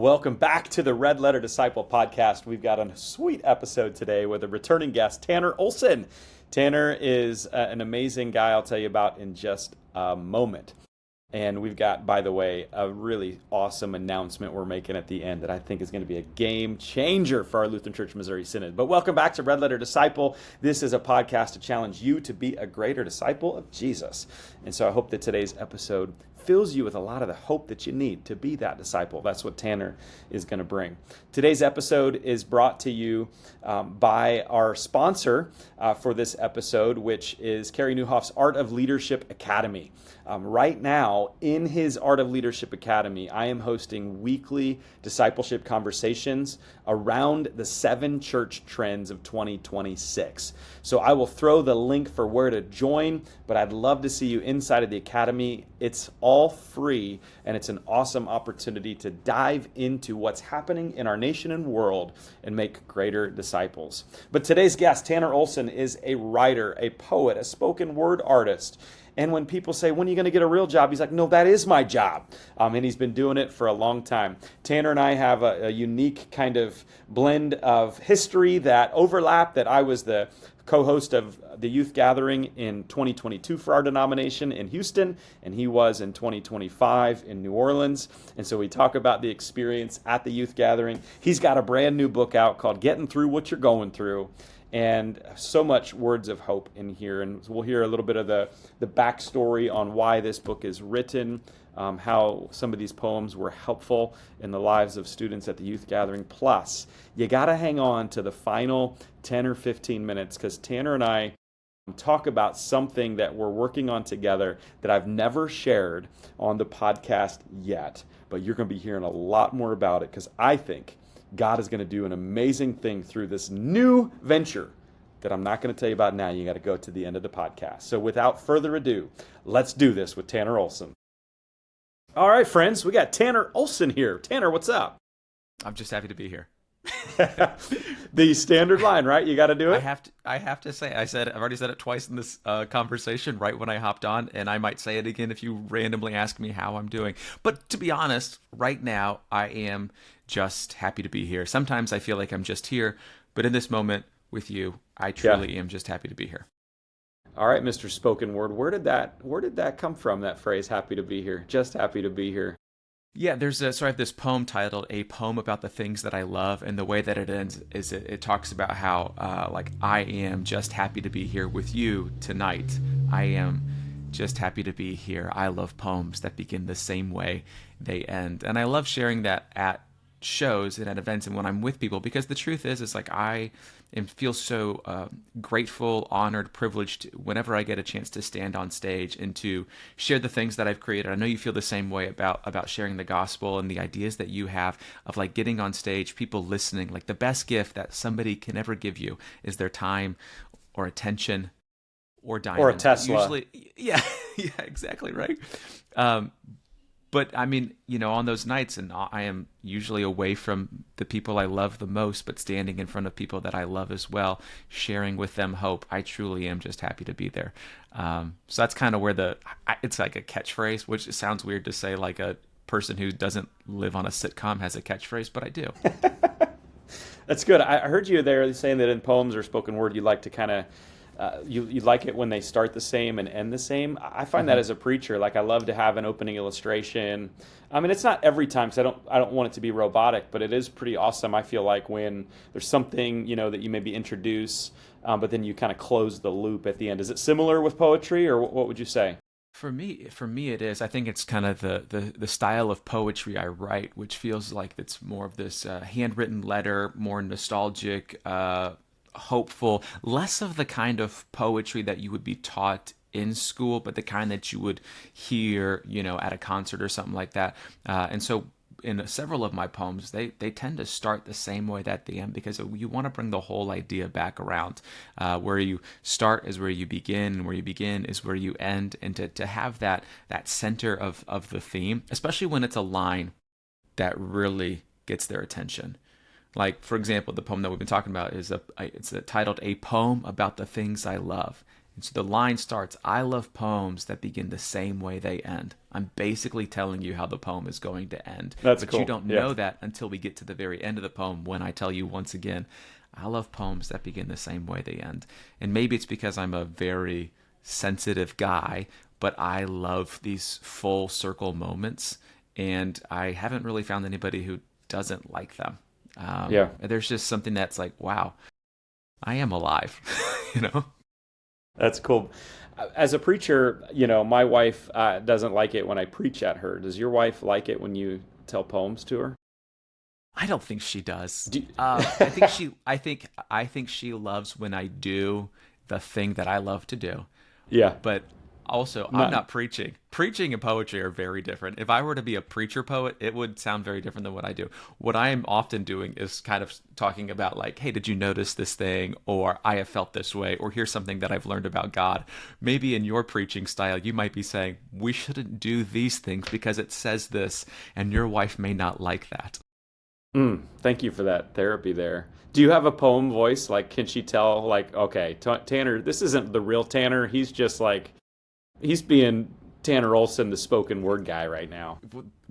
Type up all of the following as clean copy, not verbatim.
Welcome back to the Red Letter Disciple podcast. We've got a sweet episode today with a returning guest, Tanner Olson. Tanner is an amazing guy I'll tell you about in just a moment. And we've got, by the way, a really awesome announcement we're making at the end that I think is going to be a game changer for our Lutheran Church Missouri Synod. But welcome back to Red Letter Disciple. This is a podcast to challenge you to be a greater disciple of Jesus. And so I hope that today's episode fills you with a lot of the hope that you need to be that disciple. That's what Tanner is going to bring. Today's episode is brought to you by our sponsor for this episode, which is Carey Nieuwhof's Art of Leadership Academy. Right now, in his Art of Leadership Academy, I am hosting weekly discipleship conversations around the 7 church trends of 2026. So I will throw the link for where to join, but I'd love to see you inside of the Academy. It's all free, and it's an awesome opportunity to dive into what's happening in our nation and world and make greater disciples. But today's guest, Tanner Olson, is a writer, a poet, a spoken word artist. And when people say, when are you going to get a real job? He's like, no, that is my job. And he's been doing it for a long time. Tanner and I have a unique kind of blend of history that overlap, that I was the co-host of the youth gathering in 2022 for our denomination in Houston, and he was in 2025 in New Orleans. And so we talk about the experience at the youth gathering. He's got a brand new book out called Getting Through What You're Going Through. And so much words of hope in here. And we'll hear a little bit of the backstory on why this book is written, how some of these poems were helpful in the lives of students at the youth gathering. Plus, you got to hang on to the final 10 or 15 minutes because Tanner and I talk about something that we're working on together that I've never shared on the podcast yet. But you're going to be hearing a lot more about it because I think God is going to do an amazing thing through this new venture that I'm not going to tell you about now. You got to go to the end of the podcast. So without further ado, let's do this with Tanner Olson. All right, friends, we got Tanner Olson here. Tanner, what's up? I'm just happy to be here. The standard line, right? You got to do it. I have to say, I've already said it twice in this conversation right when I hopped on, and I might say it again if you randomly ask me how I'm doing. But to be honest, right now I am just happy to be here. Sometimes I feel like I'm just here, but in this moment with you, I truly am just happy to be here. All right, Mr. Spoken Word, where did that come from? That phrase, "happy to be here," just happy to be here. Yeah, so I have this poem titled "A Poem About the Things That I Love," and the way that it ends is it talks about how I am just happy to be here with you tonight. I am just happy to be here. I love poems that begin the same way they end, and I love sharing that at shows and at events and when I'm with people, because the truth is like I feel so grateful, honored, privileged whenever I get a chance to stand on stage and to share the things that I've created. I know you feel the same way about sharing the gospel and the ideas that you have of like getting on stage, people listening. Like the best gift that somebody can ever give you is their time or attention or diamond. Or a Tesla. Usually, yeah, exactly right. But I mean, on those nights, and I am usually away from the people I love the most, but standing in front of people that I love as well, sharing with them hope, I truly am just happy to be there. So that's kind of where it's like a catchphrase, which sounds weird to say like a person who doesn't live on a sitcom has a catchphrase, but I do. That's good. I heard you there saying that in poems or spoken word, you like to kind of you like it when they start the same and end the same. I find that as a preacher, like I love to have an opening illustration. I mean, it's not every time, because I don't want it to be robotic, but it is pretty awesome. I feel like when there's something that you maybe introduce, but then you kind of close the loop at the end. Is it similar with poetry, or what would you say? For me, it is. I think it's kind of the style of poetry I write, which feels like it's more of this handwritten letter, more nostalgic, hopeful, less of the kind of poetry that you would be taught in school, but the kind that you would hear, at a concert or something like that. And so in several of my poems, they tend to start the same way that they end, because you want to bring the whole idea back around. Where you start is where you begin, and where you begin is where you end. And to have that center of the theme, especially when it's a line that really gets their attention. Like, for example, the poem that we've been talking about it's titled "A Poem About the Things I Love." And so the line starts, I love poems that begin the same way they end. I'm basically telling you how the poem is going to end. That's But you cool. don't Yeah. know that until we get to the very end of the poem when I tell you once again, I love poems that begin the same way they end. And maybe it's because I'm a very sensitive guy, but I love these full circle moments. And I haven't really found anybody who doesn't like them. Yeah. There's just something that's like, wow, I am alive, you know? That's cool. As a preacher, my wife doesn't like it when I preach at her. Does your wife like it when you tell poems to her? I don't think she does. Do I think she loves when I do the thing that I love to do. Yeah. But also, I'm Not. not preaching. Preaching and poetry are very different. If I were to be a preacher poet, it would sound very different than what I do. What I am often doing is kind of talking about like, hey, did you notice this thing? Or I have felt this way, or here's something that I've learned about God. Maybe in your preaching style, you might be saying, we shouldn't do these things because it says this, and your wife may not like that. Thank you for that therapy there. Do you have a poem voice? Like, can she tell, like, okay, Tanner, this isn't the real Tanner. He's just like, he's being Tanner Olson, the spoken word guy right now.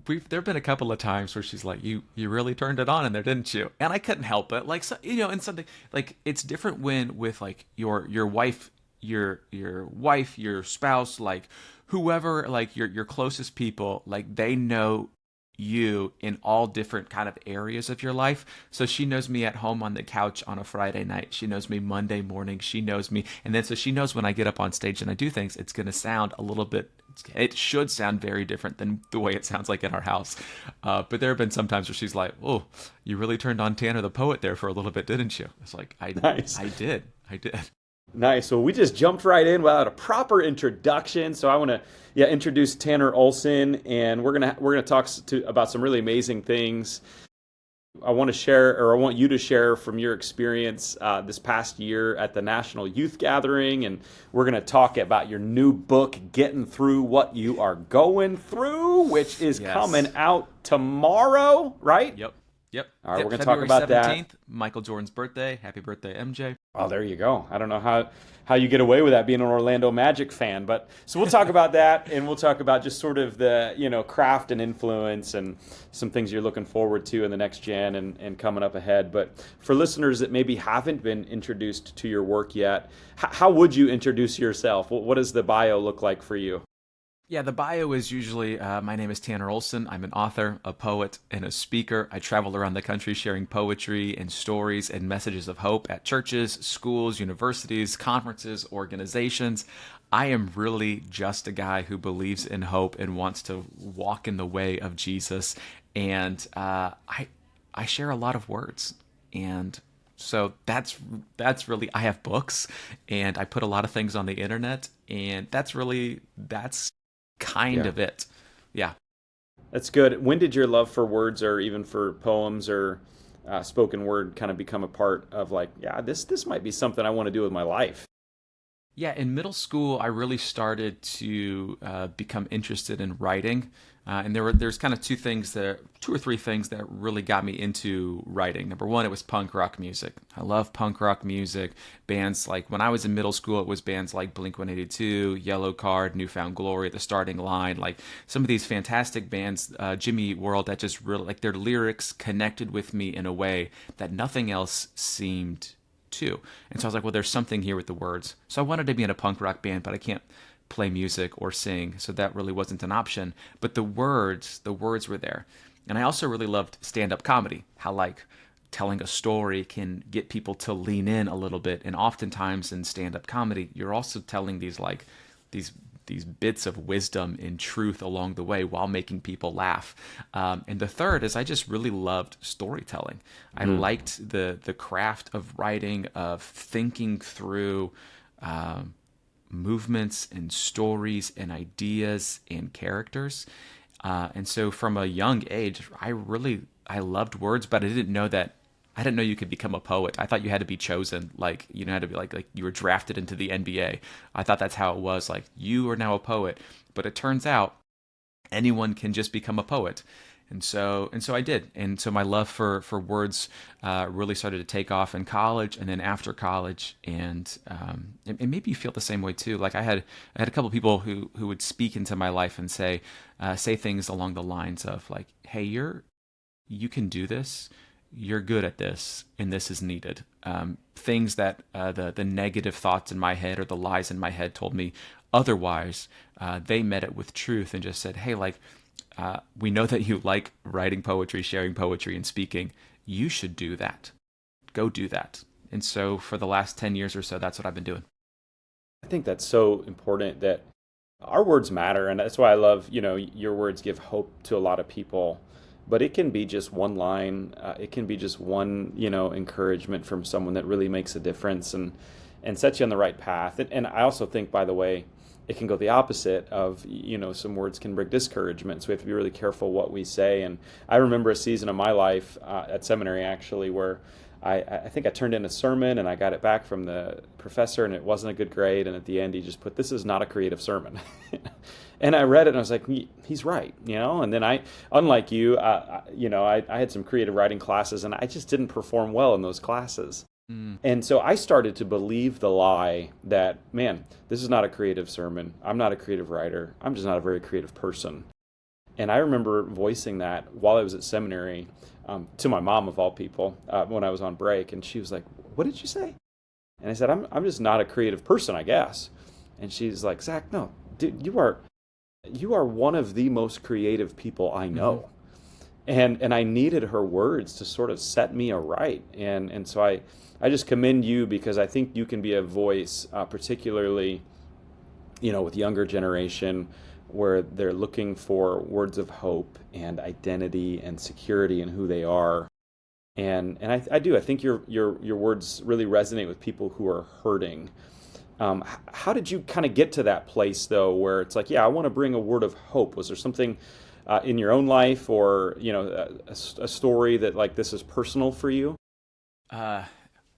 There have been a couple of times where she's like, you really turned it on in there, didn't you? And I couldn't help it. Like, so, and something like it's different when with like your wife, your spouse, like whoever, like your closest people, like they know you in all different kind of areas of your life. So she knows me at home on the couch on a Friday night. She knows me Monday morning. She knows me. And then so she knows when I get up on stage and I do things, it's going to sound a little bit, it should sound very different than the way it sounds like in our house. But there have been some times where she's like, oh, you really turned on Tanner the poet there for a little bit, didn't you? It's like, Nice. I did. I did. Nice. Well, we just jumped right in without a proper introduction. So I want to, introduce Tanner Olson, and we're gonna talk about some really amazing things. I want to share, or I want you to share from your experience this past year at the National Youth Gathering, and we're gonna talk about your new book, Getting Through What You Are Going Through, which is Yes. coming out tomorrow, right? Yep. Yep. All right, Yep. we're gonna talk February about that. 17th, Michael Jordan's birthday. Happy birthday, MJ. Oh, there you go. I don't know how you get away with that being an Orlando Magic fan, but so we'll talk about that, and we'll talk about just sort of the craft and influence and some things you're looking forward to in the next gen and coming up ahead. But for listeners that maybe haven't been introduced to your work yet, how would you introduce yourself? What does the bio look like for you? Yeah, the bio is usually my name is Tanner Olson. I'm an author, a poet, and a speaker. I travel around the country sharing poetry and stories and messages of hope at churches, schools, universities, conferences, organizations. I am really just a guy who believes in hope and wants to walk in the way of Jesus. And I share a lot of words. And so that's really, I have books and I put a lot of things on the internet, and that's kind Yeah. of it. Yeah. That's good. When did your love for words, or even for poems or spoken word, kind of become a part of like, yeah, this might be something I want to do with my life? Yeah, in middle school, I really started to become interested in writing, and there's kind of two or three things that really got me into writing. Number one, it was punk rock music. I love punk rock music. Bands like when I was in middle school, it was bands like Blink-182, Yellow Card, Newfound Glory, The Starting Line, like some of these fantastic bands, Jimmy Eat World, that just really like their lyrics connected with me in a way that nothing else seemed too. And so I was like, well, there's something here with the words. So I wanted to be in a punk rock band, but I can't play music or sing, so that really wasn't an option. But the words were there. And I also really loved stand-up comedy, how like telling a story can get people to lean in a little bit. And oftentimes in stand-up comedy, you're also telling these bits of wisdom and truth along the way while making people laugh. And the third is I just really loved storytelling. I liked the craft of writing, of thinking through movements and stories and ideas and characters. And so from a young age, I loved words, but I didn't know you could become a poet. I thought you had to be chosen, like you had to be like you were drafted into the NBA. I thought that's how it was. Like you are now a poet, but it turns out anyone can just become a poet. And so I did. And so my love for words really started to take off in college, and then after college. And maybe you feel the same way too. Like I had a couple people who would speak into my life and say things along the lines of like, "Hey, you can do this. You're good at this, and this is needed." Things that the negative thoughts in my head or the lies in my head told me otherwise, they met it with truth and just said, "Hey, like." We know that you like writing poetry, sharing poetry, and speaking. You should do that. Go do that. And so for the last 10 years or so, that's what I've been doing. I think that's so important that our words matter, and that's why I love, your words give hope to a lot of people. But it can be just one line, it can be just one, encouragement from someone that really makes a difference and sets you on the right path. And I also think, by the way, it can go the opposite of, some words can bring discouragement. So we have to be really careful what we say. And I remember a season of my life at seminary, actually, where I think I turned in a sermon and I got it back from the professor and it wasn't a good grade. And at the end, he just put, "This is not a creative sermon." And I read it and I was like, he's right, And then unlike you, I had some creative writing classes and I just didn't perform well in those classes. And so I started to believe the lie that, man, this is not a creative sermon. I'm not a creative writer. I'm just not a very creative person. And I remember voicing that while I was at seminary to my mom, of all people, when I was on break. And she was like, "What did you say?" And I said, I'm just not a creative person, I guess. And she's like, "Zach, no, dude, you are one of the most creative people I know." And I needed her words to sort of set me aright. And so I just commend you because I think you can be a voice, particularly, with younger generation, where they're looking for words of hope and identity and security in who they are. And I do. I think your words really resonate with people who are hurting. How did you kind of get to that place, though, where it's like, yeah, I want to bring a word of hope? Was there something in your own life or, a story that like this is personal for you?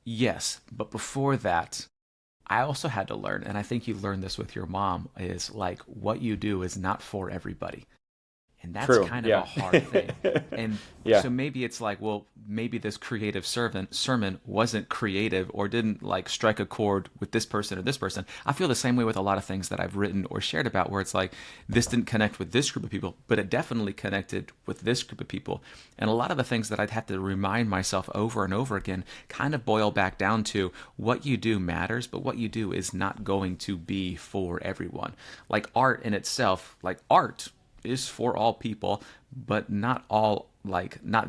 Yes, but before that, I also had to learn, and I think you learned this with your mom, is like what you do is not for everybody. And that's True. kind of Yeah. a hard thing. And Yeah. so maybe it's like, well, maybe this creative sermon wasn't creative or didn't like strike a chord with this person or this person. I feel the same way with a lot of things that I've written or shared about, where it's like, this didn't connect with this group of people, but it definitely connected with this group of people. And a lot of the things that I'd have to remind myself over and over again kind of boil back down to what you do matters, but what you do is not going to be for everyone. Like art in itself, like art is for all people, but not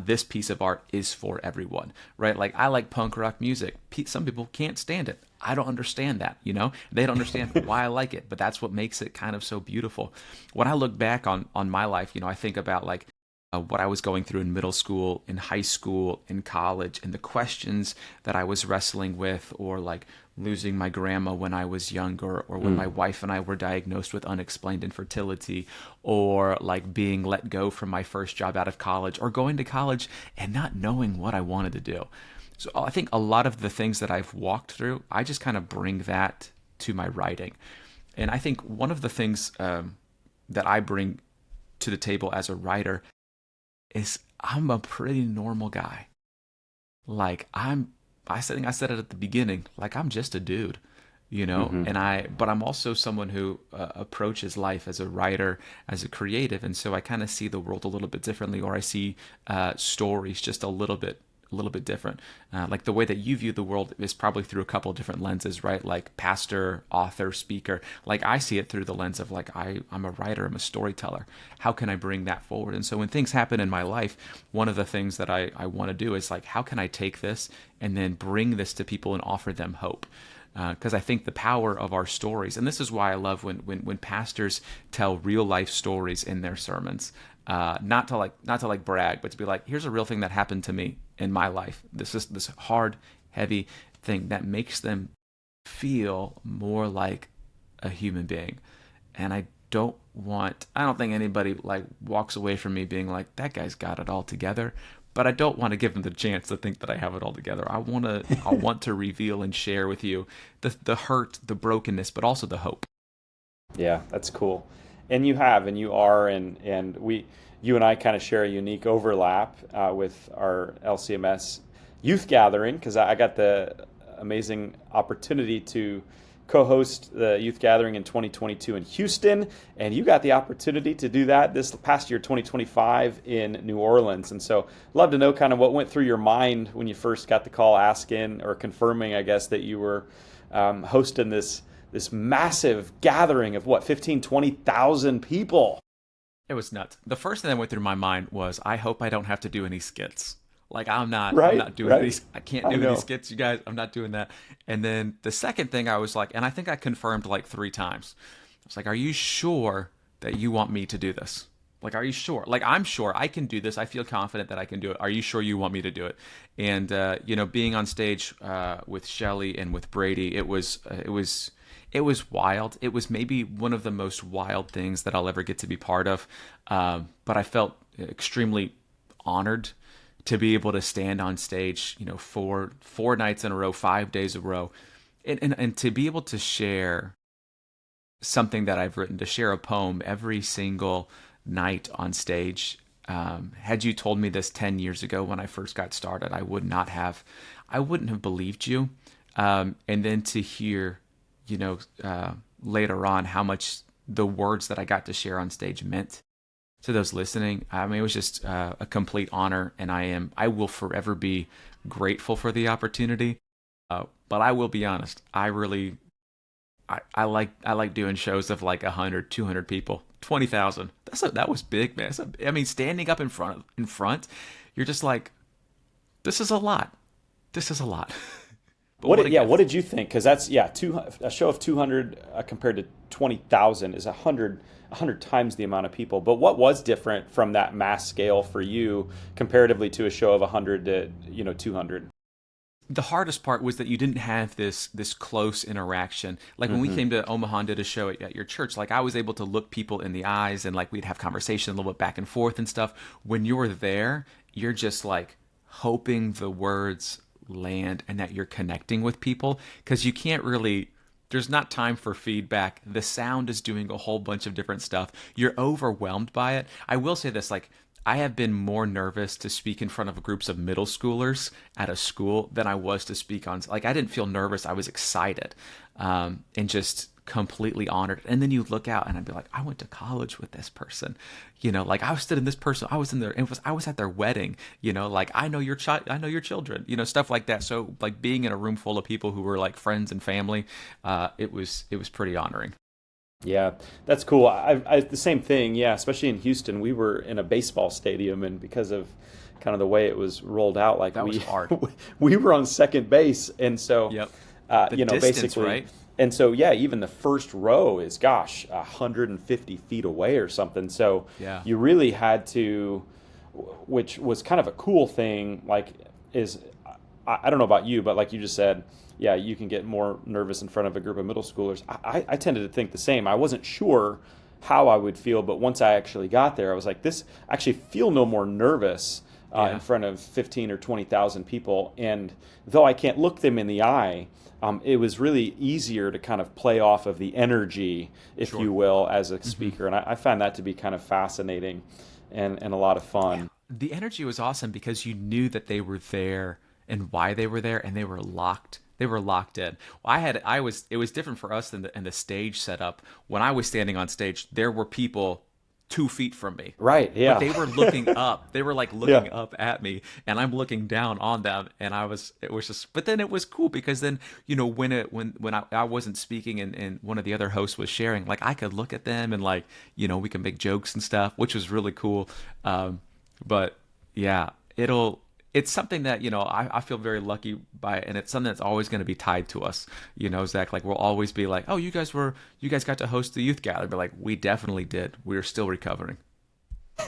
this piece of art is for everyone, right? Like I like punk rock music. Some people can't stand it. I don't understand that, They don't understand why I like it, but that's what makes it kind of so beautiful. When I look back on my life, I think about like what I was going through in middle school, in high school, in college, and the questions that I was wrestling with, or like losing my grandma when I was younger, or when my wife and I were diagnosed with unexplained infertility, or like being let go from my first job out of college, or going to college and not knowing what I wanted to do. So I think a lot of the things that I've walked through, I just kind of bring that to my writing. And I think one of the things that I bring to the table as a writer is I'm a pretty normal guy. Like I think I said it at the beginning, like I'm just a dude, but I'm also someone who approaches life as a writer, as a creative. And so I kind of see the world a little bit differently, or I see stories just a little bit different. Like the way that you view the world is probably through a couple of different lenses, right? Like pastor, author, speaker. Like I see it through the lens of like, I'm a writer, I'm a storyteller. How can I bring that forward? And so when things happen in my life, one of the things that I want to do is like, how can I take this and then bring this to people and offer them hope? Because I think the power of our stories, and this is why I love when pastors tell real life stories in their sermons, not to like brag, but to be like, here's a real thing that happened to me in my life. This is this hard, heavy thing that makes them feel more like a human being. And I don't think anybody like walks away from me being like, that guy's got it all together. But I don't want to give them the chance to think that I have it all together. I want to reveal and share with you the hurt, the brokenness, but also the hope. Yeah, that's cool. And you have, and you are, and we, you and I kind of share a unique overlap with our LCMS youth gathering, because I got the amazing opportunity to co-host the youth gathering in 2022 in Houston, and you got the opportunity to do that this past year, 2025, in New Orleans. And so love to know kind of what went through your mind when you first got the call asking, or confirming, I guess, that you were hosting this massive gathering of 20,000 people. It was nuts. The first thing that went through my mind was, I hope I don't have to do any skits. Like, I'm not doing these. I can't do any skits, you guys. I'm not doing that. And then the second thing I was like, and I think I confirmed like 3 times. I was like, are you sure that you want me to do this? Like, are you sure? Like, I'm sure I can do this. I feel confident that I can do it. Are you sure you want me to do it? And, being on stage with Shelly and with Brady, it was wild. It was maybe one of the most wild things that I'll ever get to be part of. But I felt extremely honored to be able to stand on stage, four nights in a row, 5 days in a row, and to be able to share something that I've written, to share a poem every single night on stage. Had you told me this 10 years ago when I first got started, I wouldn't have believed you. And then to hear, later on how much the words that I got to share on stage meant to those listening. I mean, it was just a complete honor, and I will forever be grateful for the opportunity. But I will be honest, I like doing shows of like 100, 200 people, 20,000. That was big, man. Standing up in front, you're just like, this is a lot. What did you think? Because that's a show of 200 compared to 20,000 is 100 times the amount of people. But what was different from that mass scale for you comparatively to a show of 100 to 200? The hardest part was that you didn't have this close interaction. Like when we came to Omaha and did a show at your church, like I was able to look people in the eyes, and like we'd have conversation a little bit back and forth and stuff. When you're there, you're just like hoping the words land and that you're connecting with people, because you can't really, there's not time for feedback. The sound is doing a whole bunch of different stuff. You're overwhelmed by it. I will say this, like, I have been more nervous to speak in front of groups of middle schoolers at a school than I was to speak on. Like, I didn't feel nervous. I was excited, and just completely honored. And then you look out, and I'd be like, I went to college with this person. Like I was studying this person. I was at their wedding. Like I know your child. I know your children. Stuff like that. So like being in a room full of people who were like friends and family, it was pretty honoring. Yeah, that's cool. I the same thing. Yeah, especially in Houston, we were in a baseball stadium, and because of kind of the way it was rolled out, like that was hard. We were on second base, and so distance, basically, right? And so even the first row is 150 feet away or something. So you really had to, which was kind of a cool thing. Like, I don't know about you, but like you just said, you can get more nervous in front of a group of middle schoolers. I tended to think the same. I wasn't sure how I would feel, but once I actually got there, I was like, this I actually feel no more nervous in front of 15 or 20,000 people. And though I can't look them in the eye, it was really easier to kind of play off of the energy, if you will, as a speaker. And I found that to be kind of fascinating and a lot of fun. Yeah. The energy was awesome because you knew that they were there and why they were there, and they were locked. They were locked in. It was different for us than the stage setup. When I was standing on stage, there were people 2 feet from me. Right, yeah. But they were looking up. They were like looking up at me, and I'm looking down on them. And but then it was cool because then, when I wasn't speaking and one of the other hosts was sharing, like I could look at them and like, we could make jokes and stuff, which was really cool. But yeah, it's something that, I feel very lucky by, and it's something that's always going to be tied to us, Zach. Like we'll always be like, oh, you guys got to host the youth gathering, but like we definitely did. We're still recovering.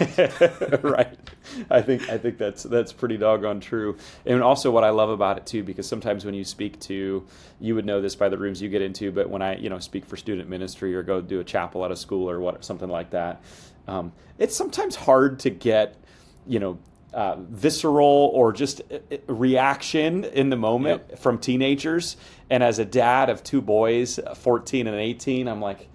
Right. I think that's pretty doggone true. And also what I love about it too, because sometimes when you speak to, you would know this by the rooms you get into, but when I, speak for student ministry or go do a chapel at a school or something like that, it's sometimes hard to get, visceral or just reaction in the moment from teenagers. And as a dad of 2 boys, 14 and 18, I'm like,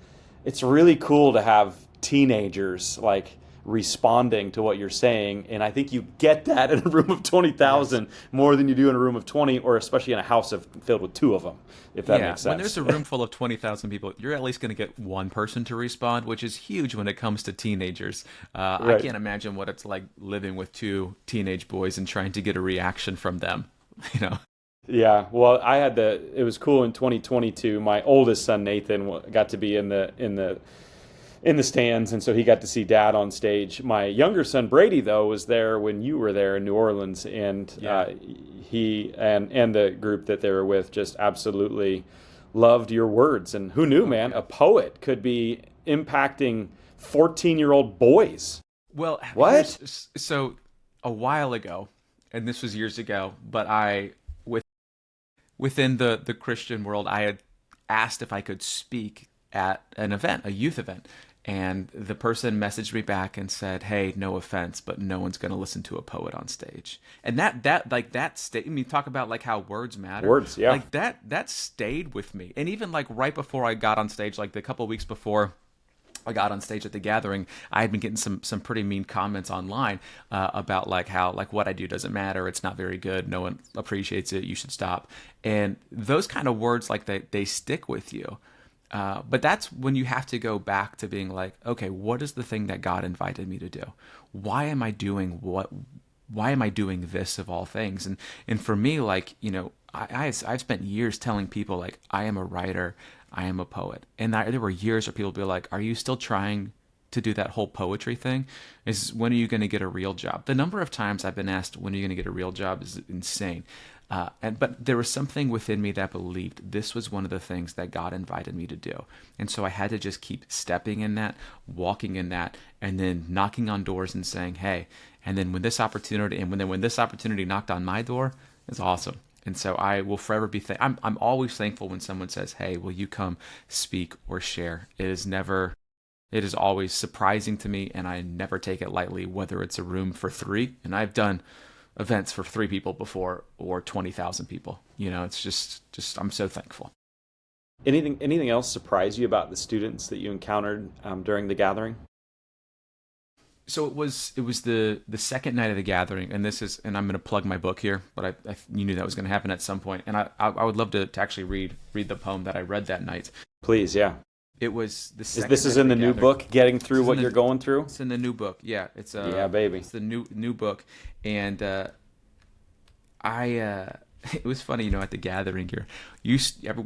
it's really cool to have teenagers like responding to what you're saying. And I think you get that in a room of 20,000 more than you do in a room of 20, or especially in a house filled with two of them, if that makes sense. When there's a room full of 20,000 people, you're at least going to get one person to respond, which is huge when it comes to teenagers. I can't imagine what it's like living with two teenage boys and trying to get a reaction from them, you know? Yeah, well, it was cool in 2022. My oldest son, Nathan, got to be in the stands, and so he got to see Dad on stage. My younger son Brady, though, was there when you were there in New Orleans, and he and the group that they were with just absolutely loved your words. And who knew, man, a poet could be impacting 14-year-old boys. Well, what? So a while ago, and this was years ago, but within the Christian world, I had asked if I could speak at an event, a youth event. And the person messaged me back and said, "Hey, no offense, but no one's going to listen to a poet on stage." And that stayed. I mean, talk about like how words matter. Words, yeah. Like that stayed with me. And even like right before I got on stage, like the couple of weeks before I got on stage at the gathering, I had been getting some pretty mean comments online about like how like what I do doesn't matter. It's not very good. No one appreciates it. You should stop. And those kind of words, like they stick with you. But that's when you have to go back to being like, okay, what is the thing that God invited me to do? Why am I doing why am I doing this of all things? And for me, like, you know, I've spent years telling people like, I am a writer, I am a poet. And there were years where people would be like, are you still trying to do that whole poetry thing? When are you going to get a real job? The number of times I've been asked, when are you going to get a real job, is insane. But there was something within me that believed this was one of the things that God invited me to do. And so I had to just keep stepping in that, walking in that, and then knocking on doors and saying, hey, and then when this opportunity knocked on my door, it's awesome. And so I will forever be I'm always thankful when someone says, hey, will you come speak or share? It is always surprising to me, and I never take it lightly, whether it's a room for 3, and I've done events for 3 people before, or 20,000 people. You know, it's just I'm so thankful. Anything else surprise you about the students that you encountered during the gathering? So it was the second night of the gathering, and I'm going to plug my book here, but you knew that was going to happen at some point, and I would love to actually read the poem that I read that night. Please, yeah. It was the second. This is in the new book, Getting Through What You're Going Through? It's in the new book, yeah. It's yeah, baby. It's the new book, and it was funny, you know, at the gathering here,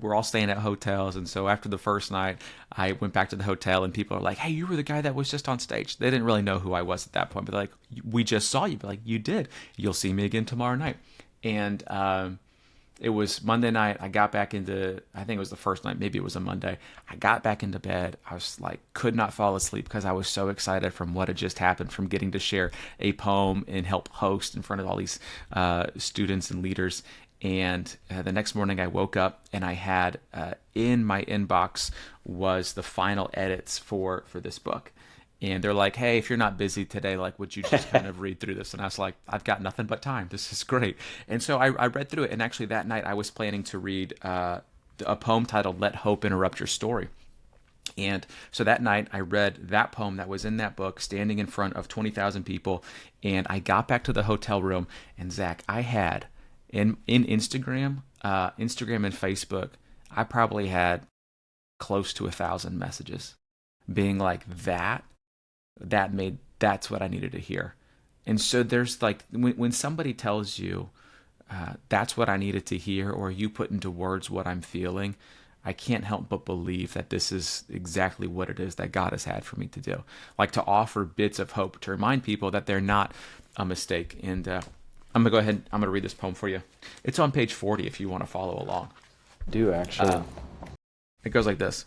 we're all staying at hotels, and so after the first night, I went back to the hotel, and people are like, "Hey, you were the guy that was just on stage." They didn't really know who I was at that point, but they're like, "We just saw you." But like, "You did. You'll see me again tomorrow night." And it was Monday night. I got back into, I think it was the first night, maybe it was a Monday. I got back into bed. I was like, could not fall asleep because I was so excited from what had just happened, from getting to share a poem and help host in front of all these students and leaders. And the next morning I woke up and I had in my inbox was the final edits for this book. And they're like, "Hey, if you're not busy today, like, would you just kind of read through this?" And I was like, "I've got nothing but time. This is great." And so I read through it. And actually that night I was planning to read a poem titled "Let Hope Interrupt Your Story." And so that night I read that poem that was in that book, standing in front of 20,000 people. And I got back to the hotel room, and Zach, I had in Instagram and Facebook, I probably had close to 1,000 messages being like, that's what I needed to hear. And so there's like, when somebody tells you that's what I needed to hear, or you put into words what I'm feeling, I can't help but believe that this is exactly what it is that God has had for me to do. Like, to offer bits of hope, to remind people that they're not a mistake. And I'm going to go ahead, I'm going to read this poem for you. It's on page 40 if you want to follow along. Do actually. It goes like this.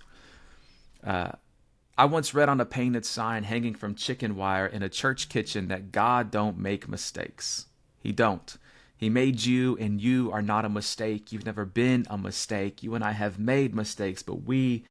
I once read on a painted sign hanging from chicken wire in a church kitchen that God don't make mistakes. He don't. He made you, and you are not a mistake. You've never been a mistake. You and I have made mistakes, but we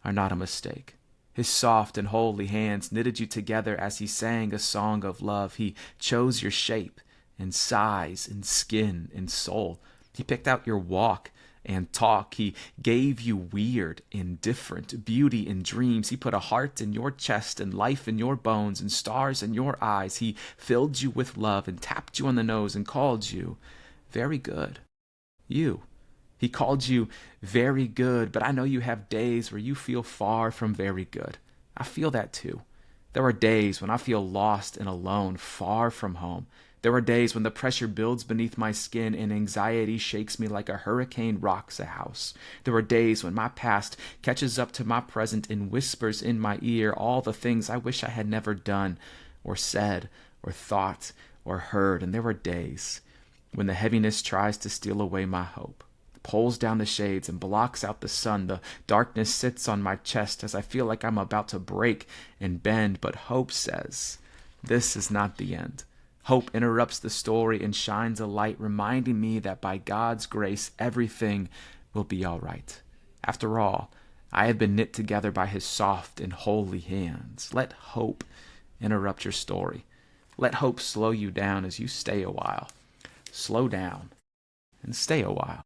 are not a mistake. His soft and holy hands knitted you together as he sang a song of love. He chose your shape and size and skin and soul. He picked out your walk and talk. He gave you weird, indifferent beauty in dreams. He put a heart in your chest and life in your bones and stars in your eyes. He filled you with love and tapped you on the nose and called you very good. He called you very good, but I know you have days where you feel far from very good. I feel that too. There are days when I feel lost and alone, far from home. There are days when the pressure builds beneath my skin and anxiety shakes me like a hurricane rocks a house. There are days when my past catches up to my present and whispers in my ear all the things I wish I had never done or said or thought or heard. And there are days when the heaviness tries to steal away my hope, pulls down the shades and blocks out the sun. The darkness sits on my chest as I feel like I'm about to break and bend, but hope says, this is not the end. Hope interrupts the story and shines a light, reminding me that by God's grace, everything will be all right. After all, I have been knit together by his soft and holy hands. Let hope interrupt your story. Let hope slow you down as you stay a while. Slow down and stay a while.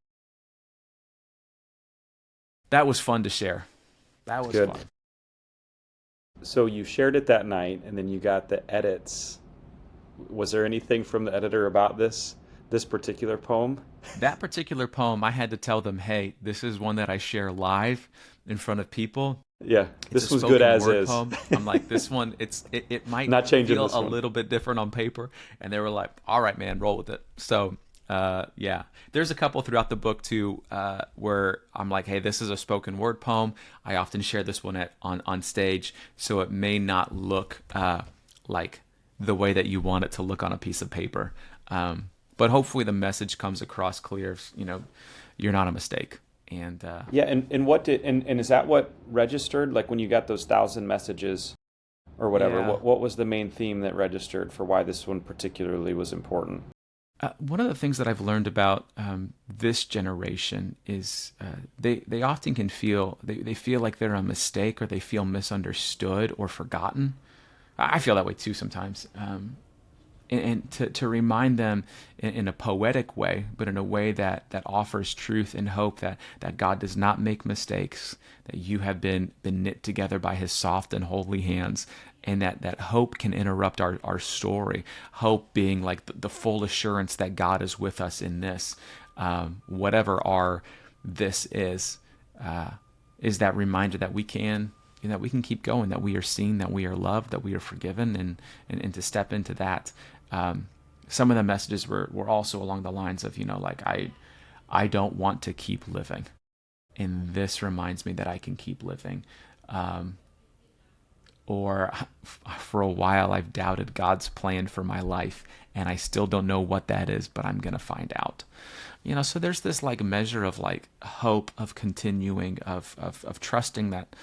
That was fun to share. That was good. Fun. So you shared it that night, and then you got the edits. Was there anything from the editor about this particular poem? That particular poem, I had to tell them, hey, this is one that I share live in front of people. Yeah, this was good as is. Poem. I'm like, this one, it might not feel a little bit different on paper. And they were like, all right, man, roll with it. So, yeah, there's a couple throughout the book too, where I'm like, hey, this is a spoken word poem. I often share this one on stage, so it may not look like the way that you want it to look on a piece of paper. But hopefully the message comes across clear. You know, you're not a mistake. And yeah, and what did and is that what registered? Like when you got those 1,000 messages or whatever, yeah. what was the main theme that registered for why this one particularly was important? One of the things that I've learned about this generation is they often can feel they feel like they're a mistake, or they feel misunderstood or forgotten. I feel that way too sometimes. And to remind them in a poetic way, but in a way that offers truth and hope that God does not make mistakes, that you have been knit together by his soft and holy hands, and that hope can interrupt our story. Hope being like the full assurance that God is with us in this, whatever our this is that reminder that we can keep going, that we are seen, that we are loved, that we are forgiven, and to step into that. Some of the messages were also along the lines of, like, I don't want to keep living, and this reminds me that I can keep living. Or for a while I've doubted God's plan for my life, and I still don't know what that is, but I'm going to find out. So there's this like measure of like hope, of continuing, of trusting that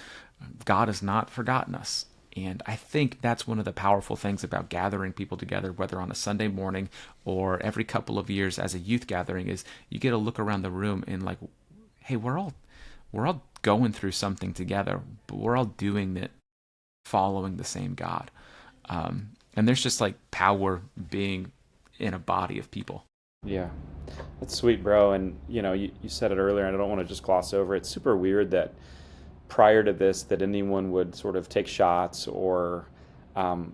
God has not forgotten us. And I think that's one of the powerful things about gathering people together, whether on a Sunday morning or every couple of years as a youth gathering, is you get to look around the room and like, hey, we're all going through something together, but we're all doing it following the same God. And there's just like power being in a body of people. Yeah, that's sweet, bro. And you said it earlier, and I don't want to just gloss over it. It's super weird that prior to this, that anyone would sort of take shots or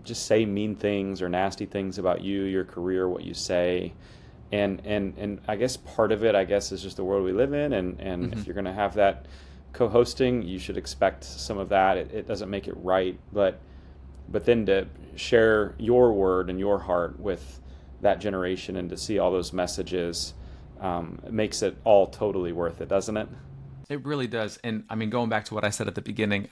just say mean things or nasty things about you, your career, what you say. And I guess part of it, is just the world we live in. And Mm-hmm. if you're going to have that co-hosting, you should expect some of that. It doesn't make it right. But then to share your word and your heart with that generation and to see all those messages, it makes it all totally worth it, doesn't it? It really does. And I mean, going back to what I said at the beginning,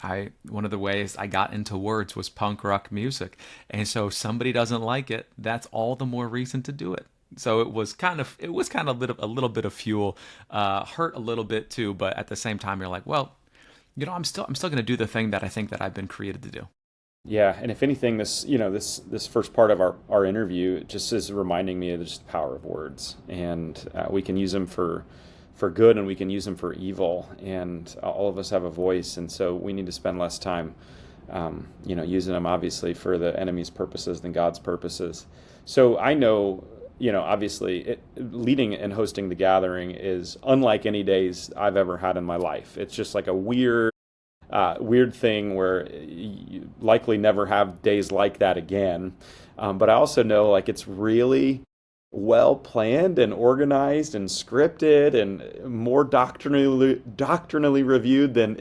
one of the ways I got into words was punk rock music. And so if somebody doesn't like it, that's all the more reason to do it. So it was kind of a little bit of fuel, hurt a little bit too, but at the same time you're like, well, I'm still going to do the thing that I think that I've been created to do. Yeah, and if anything, this first part of our interview just is reminding me of just the power of words, and we can use them for good, and we can use them for evil, and all of us have a voice, and so we need to spend less time, using them obviously for the enemy's purposes than God's purposes. So I know obviously leading and hosting the gathering is unlike any days I've ever had in my life. It's just like a weird thing where you likely never have days like that again. But I also know like it's really well planned and organized and scripted and more doctrinally reviewed than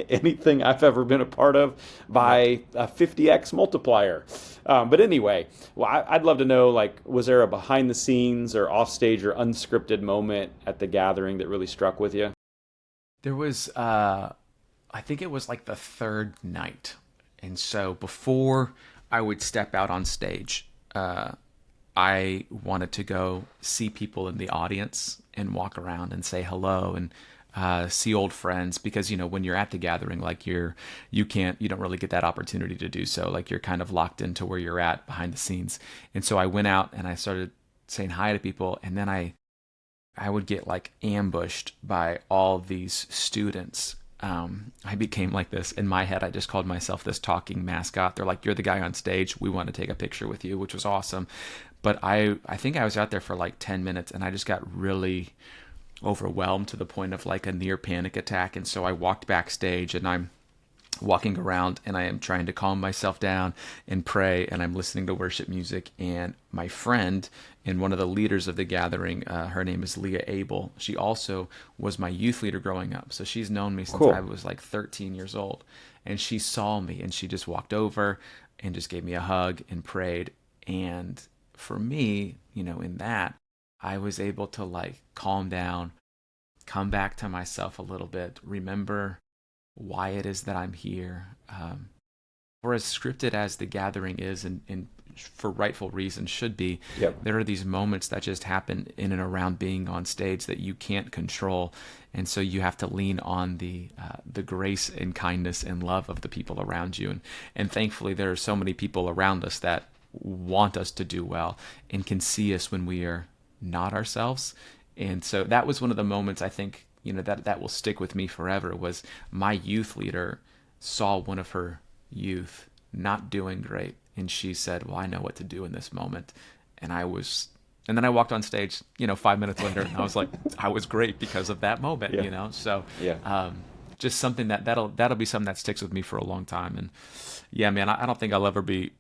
anything I've ever been a part of by a 50x multiplier. But anyway, well, I'd love to know, like, was there a behind the scenes or offstage or unscripted moment at the gathering that really struck with you? There was, I think it was like the third night. And so before I would step out on stage, I wanted to go see people in the audience and walk around and say hello and see old friends, because when you're at the gathering, like you don't really get that opportunity to do so. Like you're kind of locked into where you're at behind the scenes. And so I went out and I started saying hi to people, and then I would get like ambushed by all these students. I became like this in my head. I just called myself this talking mascot. They're like, "You're the guy on stage. We want to take a picture with you," which was awesome. But I think I was out there for like 10 minutes and I just got really overwhelmed to the point of like a near panic attack. And so I walked backstage and I'm walking around and I am trying to calm myself down and pray, and I'm listening to worship music. And my friend and one of the leaders of the gathering, her name is Leah Abel. She also was my youth leader growing up. So she's known me since Cool. I was like 13 years old. And she saw me and she just walked over and just gave me a hug and prayed. And for me, in that, I was able to like calm down, come back to myself a little bit, remember why it is that I'm here. For as scripted as the gathering is, and for rightful reasons should be, Yep. there are these moments that just happen in and around being on stage that you can't control. And so you have to lean on the grace and kindness and love of the people around you. And thankfully, there are so many people around us that want us to do well and can see us when we are not ourselves. And so that was one of the moments I think, that will stick with me forever, was my youth leader saw one of her youth not doing great. And she said, "Well, I know what to do in this moment." And then I walked on stage, 5 minutes later, and I was like, I was great because of that moment, Yeah. So, Yeah. just something that'll be something that sticks with me for a long time. And yeah, man, I don't think I'll ever be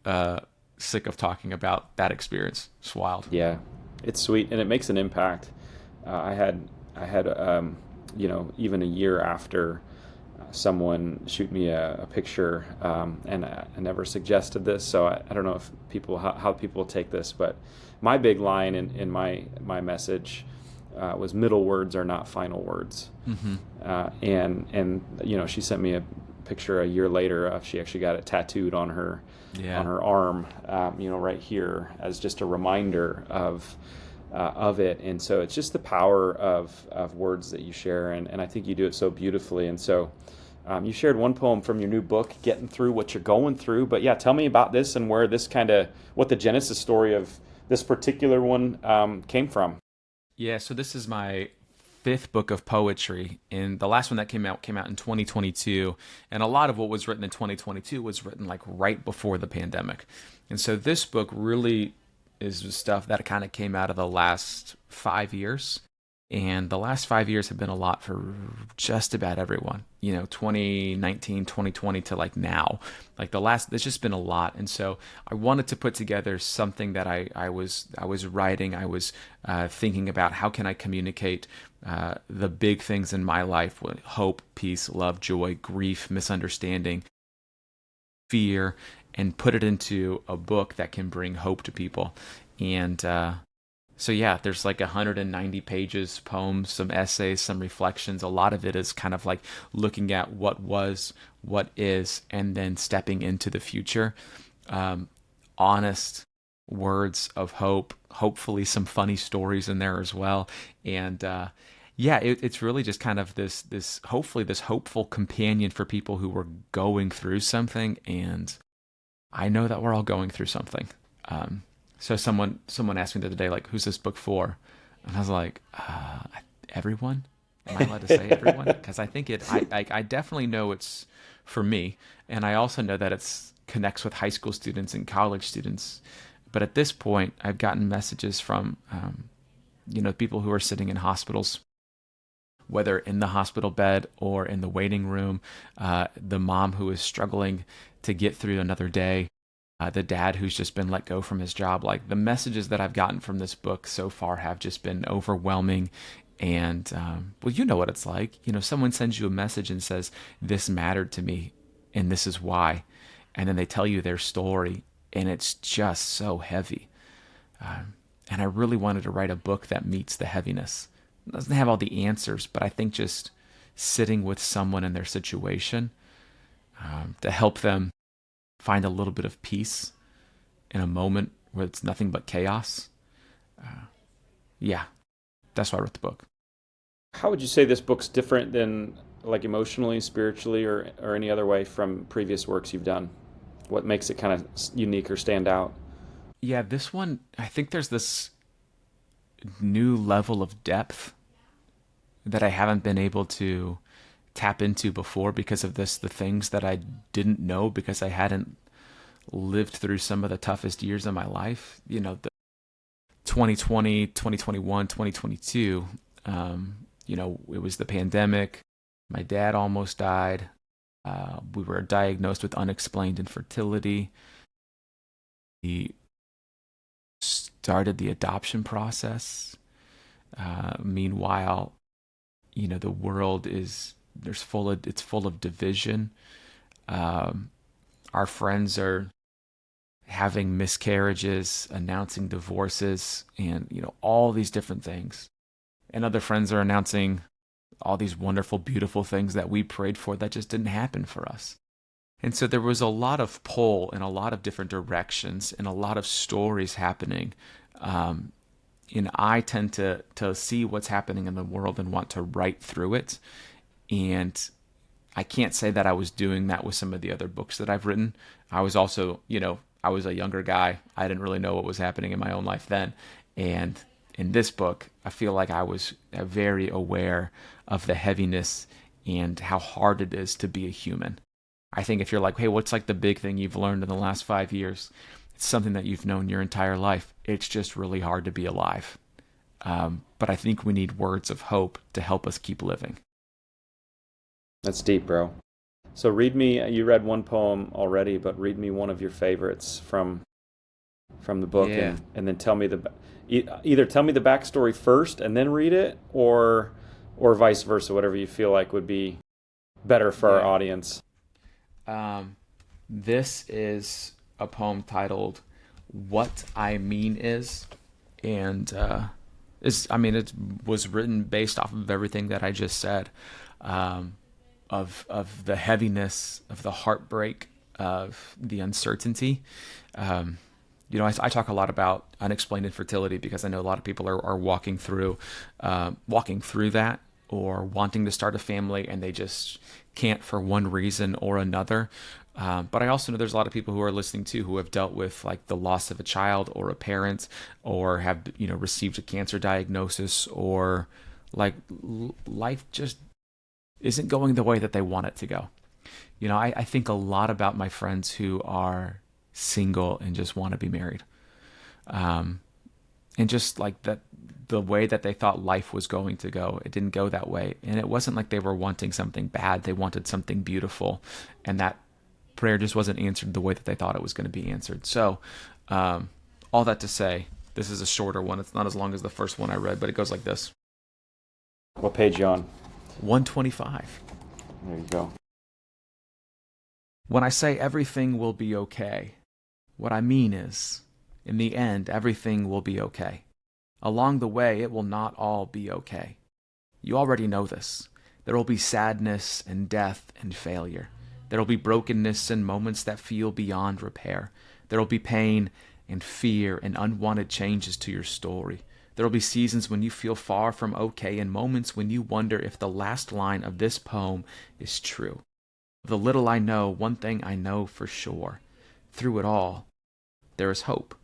sick of talking about that experience. It's wild. Yeah, it's sweet, and it makes an impact. I had, even a year after, someone shoot me a picture, and I never suggested this, so I don't know if how people take this, but my big line in my message was, "Middle words are not final words." Mm-hmm. And she sent me a picture a year later. She actually got it tattooed on her arm, right here, as just a reminder of it. And so it's just the power of words that you share, and I think you do it so beautifully. And so you shared one poem from your new book, Getting Through What You're Going Through. But yeah, tell me about this and where this what the genesis story of this particular one came from. Yeah, so this is my fifth book of poetry, and the last one that came out in 2022, and a lot of what was written in 2022 was written like right before the pandemic. And so this book really is stuff that kind of came out of the last 5 years, and the last 5 years have been a lot for just about everyone, 2019, 2020 to like now, there's just been a lot. And so I wanted to put together something that I was writing. I was thinking about how can I communicate the big things in my life: with hope, peace, love, joy, grief, misunderstanding, fear, and put it into a book that can bring hope to people. And so yeah, there's like 190 pages, poems, some essays, some reflections. A lot of it is kind of like looking at what was, what is, and then stepping into the future. Honest words of hope, hopefully some funny stories in there as well. And it's really just kind of this hopefully this hopeful companion for people who were going through something. And I know that we're all going through something. So someone asked me the other day, like, "Who's this book for?" And I was like, everyone? Am I allowed to say everyone? Because I think I definitely know it's for me. And I also know that it's connects with high school students and college students. But at this point, I've gotten messages from, people who are sitting in hospitals, whether in the hospital bed or in the waiting room, the mom who is struggling to get through another day, the dad who's just been let go from his job. Like, the messages that I've gotten from this book so far have just been overwhelming. And, well, you know what it's like. Someone sends you a message and says, this mattered to me and this is why. And then they tell you their story and it's just so heavy. And I really wanted to write a book that meets the heaviness. It doesn't have all the answers, but I think just sitting with someone in their situation to help them find a little bit of peace in a moment where it's nothing but chaos. Yeah, that's why I wrote the book. How would you say this book's different than, like, emotionally, spiritually, or any other way from previous works you've done? What makes it kind of unique or stand out? Yeah, this one, I think there's this new level of depth that I haven't been able to tap into before because of the things that I didn't know because I hadn't lived through some of the toughest years of my life. The 2020, 2021, 2022, it was the pandemic. My dad almost died. We were diagnosed with unexplained infertility. He started the adoption process. Meanwhile, the world is full of division. Our friends are having miscarriages, announcing divorces, and all these different things. And other friends are announcing all these wonderful, beautiful things that we prayed for that just didn't happen for us. And so there was a lot of pull in a lot of different directions and a lot of stories happening. And I tend to see what's happening in the world and want to write through it. And I can't say that I was doing that with some of the other books that I've written. I was also, I was a younger guy. I didn't really know what was happening in my own life then. And in this book, I feel like I was very aware of the heaviness and how hard it is to be a human. I think if you're like, hey, what's like the big thing you've learned in the last 5 years? It's something that you've known your entire life. It's just really hard to be alive. But I think we need words of hope to help us keep living. That's deep, bro. So read me, you read one poem already, but read me one of your favorites from the book. Yeah. And then tell me either tell me the backstory first and then read it, or vice versa, whatever you feel like would be better for our audience. This is a poem titled "What I Mean Is," and it was written based off of everything that I just said, of the heaviness, of the heartbreak, of the uncertainty. I talk a lot about unexplained infertility because I know a lot of people are walking through that, or wanting to start a family and they just can't for one reason or another. But I also know there's a lot of people who are listening too who have dealt with like the loss of a child or a parent, or have received a cancer diagnosis, or like life just isn't going the way that they want it to go. I think a lot about my friends who are single and just want to be married. And just like that, the way that they thought life was going to go, it didn't go that way. And it wasn't like they were wanting something bad. They wanted something beautiful. And that prayer just wasn't answered the way that they thought it was going to be answered. So, all that to say, this is a shorter one. It's not as long as the first one I read, but it goes like this. What page you on? 125. There you go. When I say everything will be okay, what I mean is, in the end, everything will be okay. Along the way, it will not all be okay. You already know this. There will be sadness and death and failure. There will be brokenness and moments that feel beyond repair. There will be pain and fear and unwanted changes to your story. There will be seasons when you feel far from okay, and moments when you wonder if the last line of this poem is true. The little I know, one thing I know for sure. Through it all, there is hope.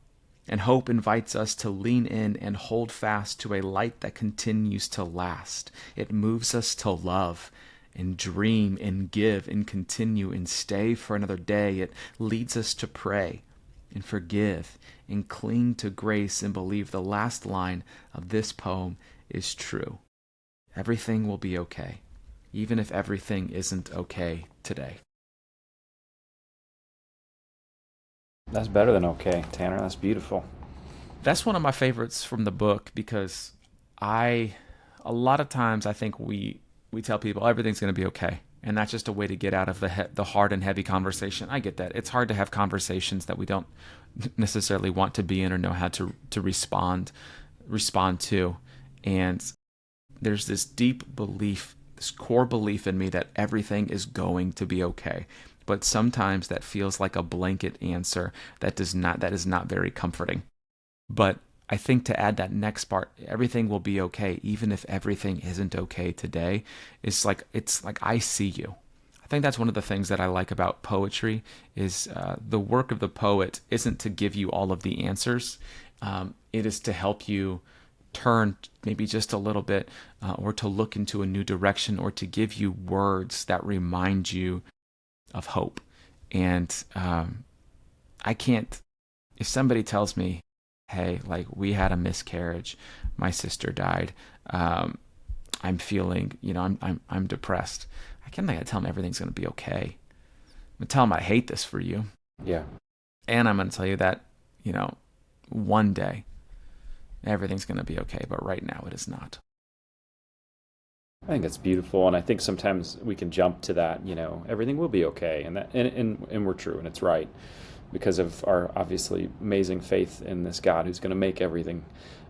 And hope invites us to lean in and hold fast to a light that continues to last. It moves us to love and dream and give and continue and stay for another day. It leads us to pray and forgive and cling to grace and believe the last line of this poem is true. Everything will be okay, even if everything isn't okay today. That's better than okay, Tanner. That's beautiful. That's one of my favorites from the book because a lot of times I think we tell people everything's going to be okay. And that's just a way to get out of the hard and heavy conversation. I get that. It's hard to have conversations that we don't necessarily want to be in or know how to respond to. And there's this deep belief, this core belief in me that everything is going to be okay. But sometimes that feels like a blanket answer that is not very comforting. But I think to add that next part, everything will be okay, even if everything isn't okay today, it's like I see you. I think that's one of the things that I like about poetry is the work of the poet isn't to give you all of the answers. It is to help you turn maybe just a little bit or to look into a new direction or to give you words that remind you of hope. And I can't, if somebody tells me, hey, like we had a miscarriage, my sister died, I'm feeling, I'm depressed. I can't tell them everything's going to be okay. I'm going to tell them I hate this for you. Yeah. And I'm going to tell you that, one day everything's going to be okay, but right now it is not. I think that's beautiful, and I think sometimes we can jump to that, everything will be okay, and that and we're true, and it's right, because of our obviously amazing faith in this God who's going to make everything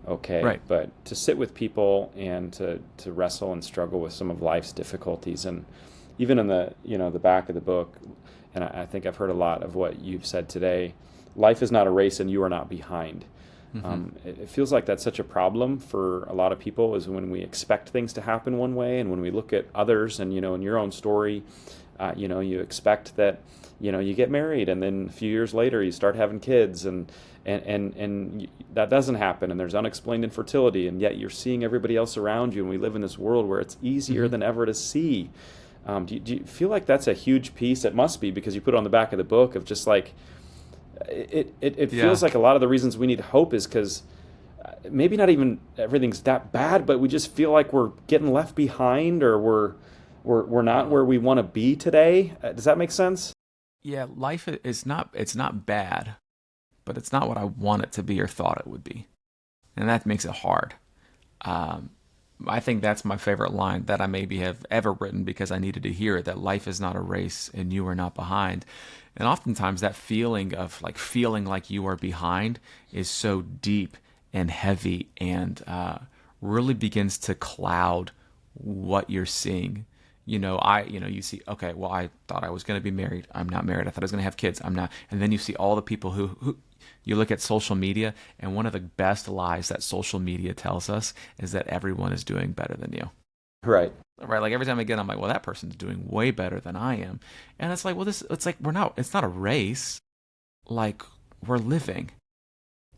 okay. Right. But to sit with people and to wrestle and struggle with some of life's difficulties, and even in the back of the book, and I think I've heard a lot of what you've said today, life is not a race and you are not behind. Mm-hmm. It feels like that's such a problem for a lot of people is when we expect things to happen one way, and when we look at others and, in your own story, you expect that, you get married and then a few years later you start having kids and that doesn't happen, and there's unexplained infertility, and yet you're seeing everybody else around you, and we live in this world where it's easier mm-hmm. than ever to see. Do you feel like that's a huge piece? It must be, because you put it on the back of the book of just like, it feels like a lot of the reasons we need hope is because maybe not even everything's that bad, but we just feel like we're getting left behind, or we're not where we want to be today. Does that make sense? Yeah, life is not bad, but it's not what I want it to be or thought it would be. And that makes it hard. I think that's my favorite line that I maybe have ever written because I needed to hear it, that life is not a race and you are not behind. And oftentimes that feeling of feeling like you are behind is so deep and heavy and really begins to cloud what you're seeing. You see, okay, well, I thought I was going to be married. I'm not married. I thought I was going to have kids. I'm not. And then you see all the people who you look at social media, and one of the best lies that social media tells us is that everyone is doing better than you. Right. Right. Like every time again, I'm like, well, that person's doing way better than I am. And it's like, well, it's not a race. Like, we're living.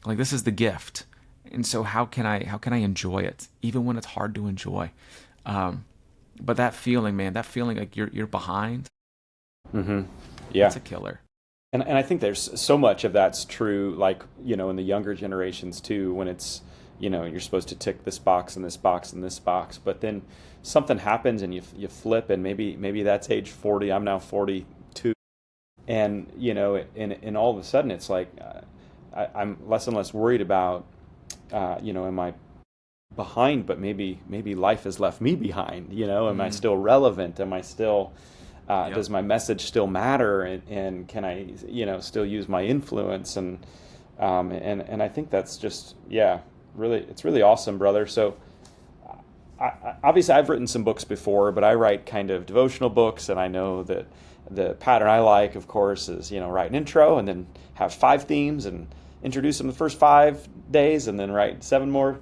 Like, this is the gift. And so how can I enjoy it, even when it's hard to enjoy? But that feeling, man, like you're behind. Mm-hmm. Yeah. It's a killer. And I think there's so much of that's true, like, in the younger generations too, when it's, you're supposed to tick this box and this box and this box, but then something happens and you flip, and maybe that's age 40. I'm now 42, and and all of a sudden it's like I'm less and less worried about am I behind, but maybe life has left me behind. Am I still relevant? Am I still does my message still matter, and can I still use my influence, and I think that's just really, it's really awesome, brother. So obviously I've written some books before, but I write kind of devotional books, and I know that the pattern I like, of course, is write an intro and then have 5 themes and introduce them the first 5 days, and then write 7 more.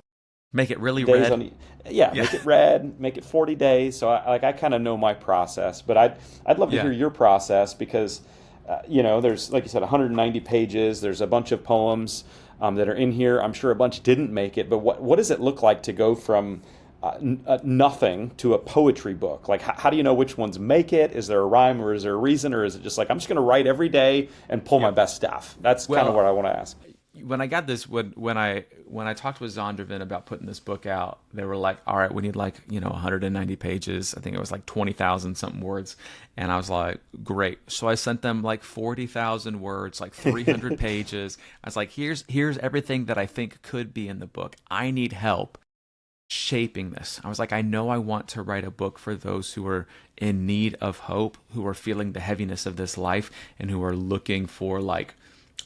Make it really red. Make it red. Make it 40 days. So I kind of know my process, but I'd love to hear your process, because there's, like you said, 190 pages. There's a bunch of poems that are in here. I'm sure a bunch didn't make it, but what does it look like to go from nothing to a poetry book? Like, how do you know which ones make it? Is there a rhyme or is there a reason, or is it just like I'm just going to write every day and pull my best stuff? That's kind of what I want to ask. When I got this, when I talked with Zondervan about putting this book out, they were like, "All right, we need 190 pages. I think it was like 20,000 something words." And I was like, "Great!" So I sent them like 40,000 words, like 300 pages. I was like, "Here's everything that I think could be in the book. I need help shaping this." I was like, I know I want to write a book for those who are in need of hope, who are feeling the heaviness of this life, and who are looking for like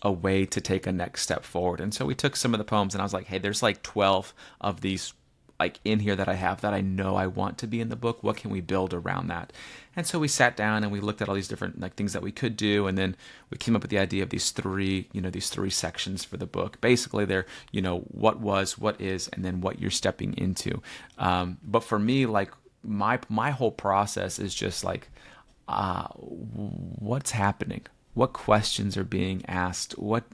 a way to take a next step forward. And so we took some of the poems, and I was like, hey, there's like 12 of these like in here that I have that I know I want to be in the book. What can we build around that? And so we sat down and we looked at all these different like things that we could do, and then we came up with the idea of these three sections for the book. Basically, they're what was, what is, and then what you're stepping into. But for me, like my whole process is just like, what's happening? What questions are being asked? What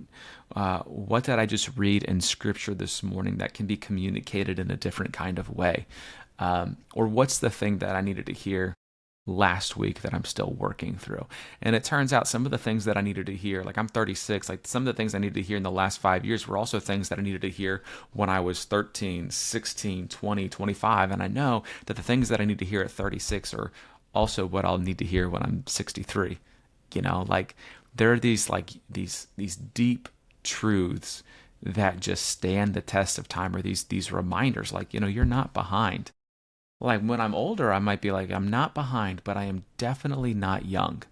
did I just read in Scripture this morning that can be communicated in a different kind of way? Or what's the thing that I needed to hear last week that I'm still working through? And it turns out some of the things that I needed to hear, like I'm 36, like some of the things I needed to hear in the last 5 years were also things that I needed to hear when I was 13, 16, 20, 25. And I know that the things that I need to hear at 36 are also what I'll need to hear when I'm 63. Like there are these deep truths that just stand the test of time, or these reminders, like, you're not behind. Like when I'm older, I might be like, I'm not behind, but I am definitely not young,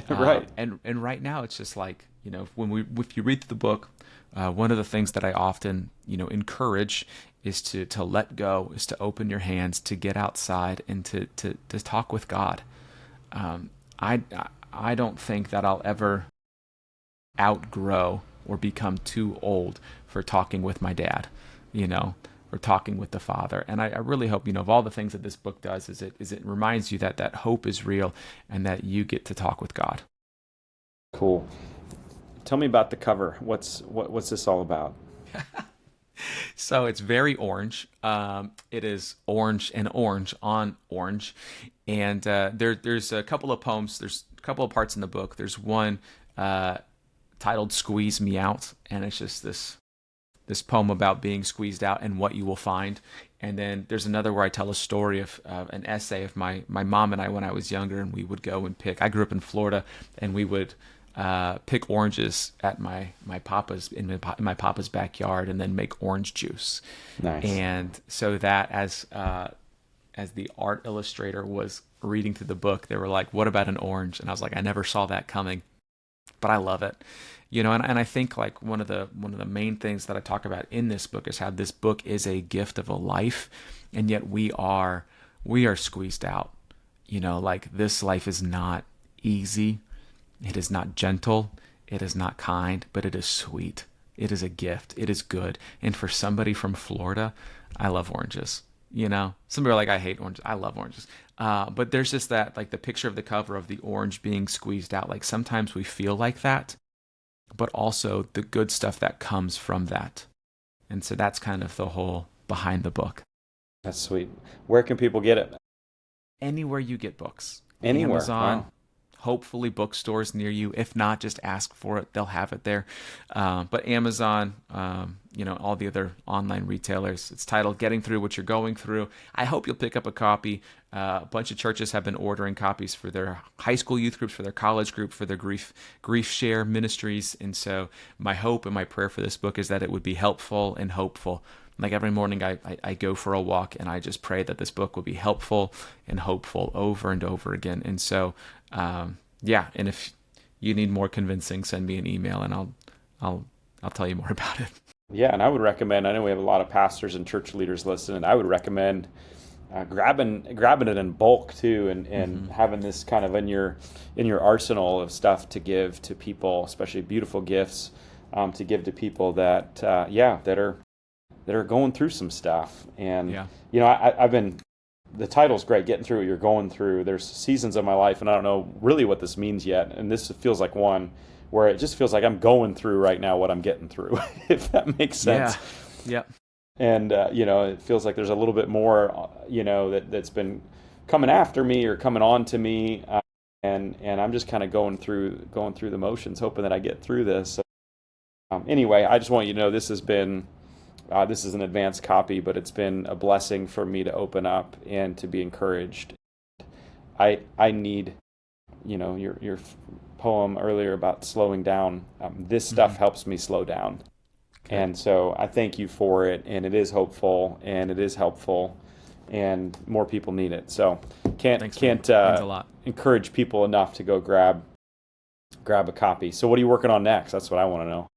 Right. And right now it's just like, if you read through the book, one of the things that I often, encourage is to let go, is to open your hands, to get outside and to talk with God. I don't think that I'll ever outgrow or become too old for talking with my dad, or talking with the Father. And I really hope, of all the things that this book does, is it reminds you that hope is real and that you get to talk with God. Cool. Tell me about the cover. What's this all about? So it's very orange. It is orange and orange on orange. And there's a couple of poems. There's a couple of parts in the book. There's one titled "Squeeze Me Out," and it's just this poem about being squeezed out and what you will find. And then there's another where I tell a story of an essay of my mom and I when I was younger, and we would go and pick. I grew up in Florida, and we would pick oranges at my papa's in my papa's backyard, and then make orange juice. Nice. And so that as the art illustrator was reading through the book, they were like, "What about an orange?" And I was like, "I never saw that coming, but I love it." And I think like one of the main things that I talk about in this book is how this book is a gift of a life, and yet we are squeezed out. Like this life is not easy. It is not gentle. It is not kind, but it is sweet. It is a gift. It is good. And for somebody from Florida, I love oranges. Somebody are like, I hate oranges. I love oranges. But there's just that, like the picture of the cover of the orange being squeezed out. Like sometimes we feel like that, but also the good stuff that comes from that. And so that's kind of the whole behind the book. That's sweet. Where can people get it? Anywhere you get books. Anywhere. Amazon. Wow. Hopefully bookstores near you. If not, just ask for it. They'll have it there. But Amazon, all the other online retailers. It's titled "Getting Through What You're Going Through." I hope you'll pick up a copy. A bunch of churches have been ordering copies for their high school youth groups, for their college group, for their grief share ministries. And so my hope and my prayer for this book is that it would be helpful and hopeful. Like every morning I go for a walk, and I just pray that this book will be helpful and hopeful over and over again. And so, and if you need more convincing, send me an email, and I'll tell you more about it. Yeah, and I would recommend, I know we have a lot of pastors and church leaders listening, I would recommend grabbing it in bulk too, and having this kind of in your arsenal of stuff to give to people, especially beautiful gifts to give to people that are going through some stuff. And I've been, the title's great, Getting Through What You're Going Through. There's seasons of my life, and I don't know really what this means yet, and this feels like one where it just feels like I'm going through right now what I'm getting through, if that makes sense. Yeah. And it feels like there's a little bit more, that's been coming after me or coming on to me, and I'm just kind of going through the motions, hoping that I get through this. So, anyway, I just want you to know this is an advanced copy, but it's been a blessing for me to open up and to be encouraged. I need, your poem earlier about slowing down. This stuff helps me slow down. Okay. And so I thank you for it, and it is hopeful, and it is helpful, and more people need it. So can't Thanks, can't means a lot. encourage people enough to go grab a copy. So what are you working on next? That's what I want to know.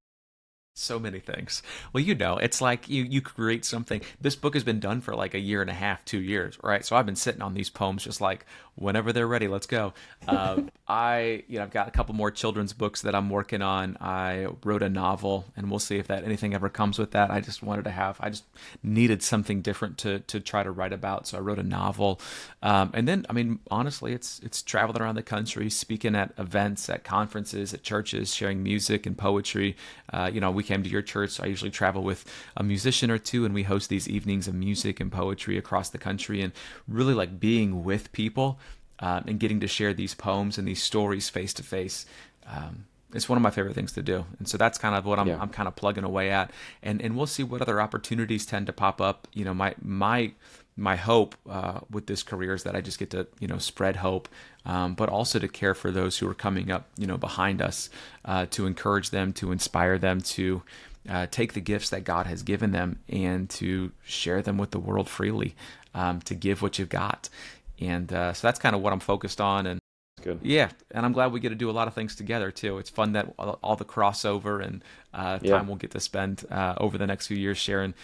So many things. Well, it's like you create something. This book has been done for like a year and a half, 2 years, right? So I've been sitting on these poems just like whenever they're ready, let's go. I've got a couple more children's books that I'm working on. I wrote a novel, and we'll see if anything ever comes with that. I just needed something different to try to write about, so I wrote a novel. And then, I mean, honestly, it's traveling around the country, speaking at events, at conferences, at churches, sharing music and poetry. We came to your church, so I usually travel with a musician or two, and we host these evenings of music and poetry across the country, and really like being with people and getting to share these poems and these stories face to face. It's one of my favorite things to do, and so that's kind of what I'm kind of plugging away at, and we'll see what other opportunities tend to pop up. My hope with this career is that I just get to spread hope, but also to care for those who are coming up behind us, to encourage them, to inspire them, to take the gifts that God has given them and to share them with the world freely, to give what you've got. And so that's kind of what I'm focused on. And Good. yeah, and I'm glad we get to do a lot of things together too. It's fun that all the crossover and time we'll get to spend over the next few years sharing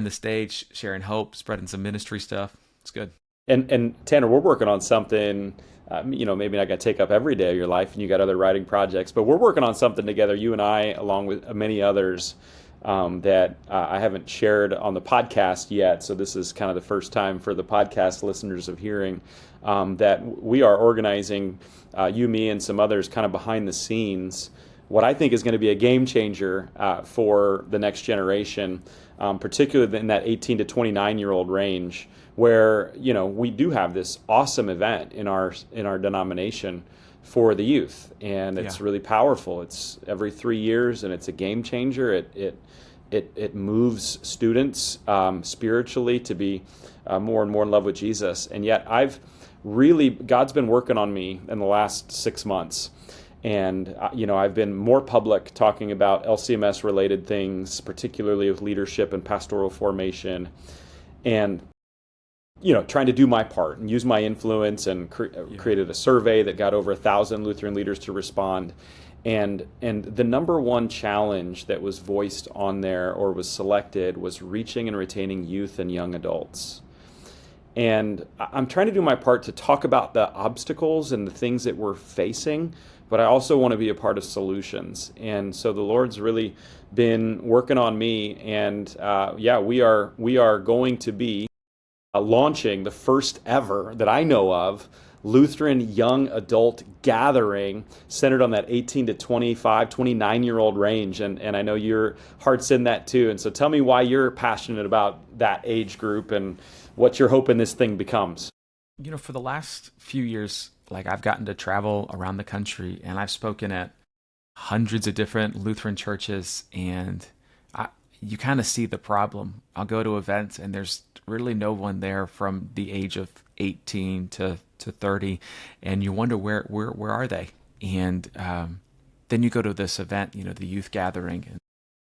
the stage, sharing hope, spreading some ministry stuff. It's good. And Tanner, we're working on something. Maybe not going to take up every day of your life, and you got other writing projects, but we're working on something together, you and I, along with many others, that I haven't shared on the podcast yet. So this is kind of the first time for the podcast listeners of hearing that we are organizing, you, me, and some others, kind of behind the scenes, what I think is going to be a game changer for the next generation, particularly in that 18 to 29-year-old range, where we do have this awesome event in our denomination for the youth, and it's really powerful. It's every 3 years, and it's a game changer. It moves students spiritually to be more and more in love with Jesus. And yet God's been working on me in the last 6 months. And, I've been more public talking about LCMS related things, particularly with leadership and pastoral formation, and, trying to do my part and use my influence, and created a survey that got over 1,000 Lutheran leaders to respond. And the number one challenge that was voiced on there or was selected was reaching and retaining youth and young adults. And I'm trying to do my part to talk about the obstacles and the things that we're facing, but I also want to be a part of solutions. And so the Lord's really been working on me, and we are going to be launching the first ever that I know of Lutheran young adult gathering centered on that 18 to 25, 29-year-old range. And I know your heart's in that too. And so tell me why you're passionate about that age group and what you're hoping this thing becomes. For the last few years, I've gotten to travel around the country, and I've spoken at hundreds of different Lutheran churches, and you kind of see the problem. I'll go to events, and there's really no one there from the age of 18 to 30, and you wonder where are they? And then you go to this event, the youth gathering, and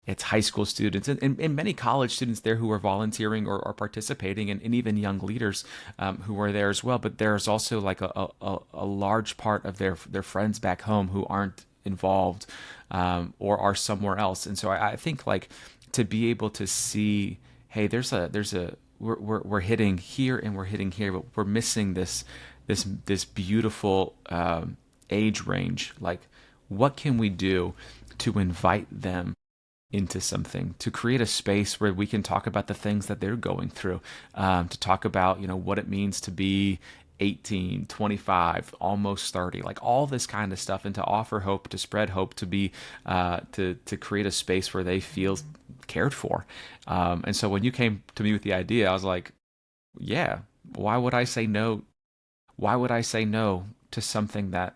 it's high school students and many college students there who are volunteering or participating, and even young leaders who are there as well. But there's also a large part of their friends back home who aren't involved or are somewhere else. And so I think to be able to see, hey, we're hitting here and we're hitting here, but we're missing this beautiful age range. What can we do to invite them into something, to create a space where we can talk about the things that they're going through, to talk about what it means to be 18, 25, almost 30, like all this kind of stuff, and to offer hope, to spread hope, to be to create a space where they feel cared for. And so when you came to me with the idea, I was like, yeah, why would I say no? Why would I say no to something that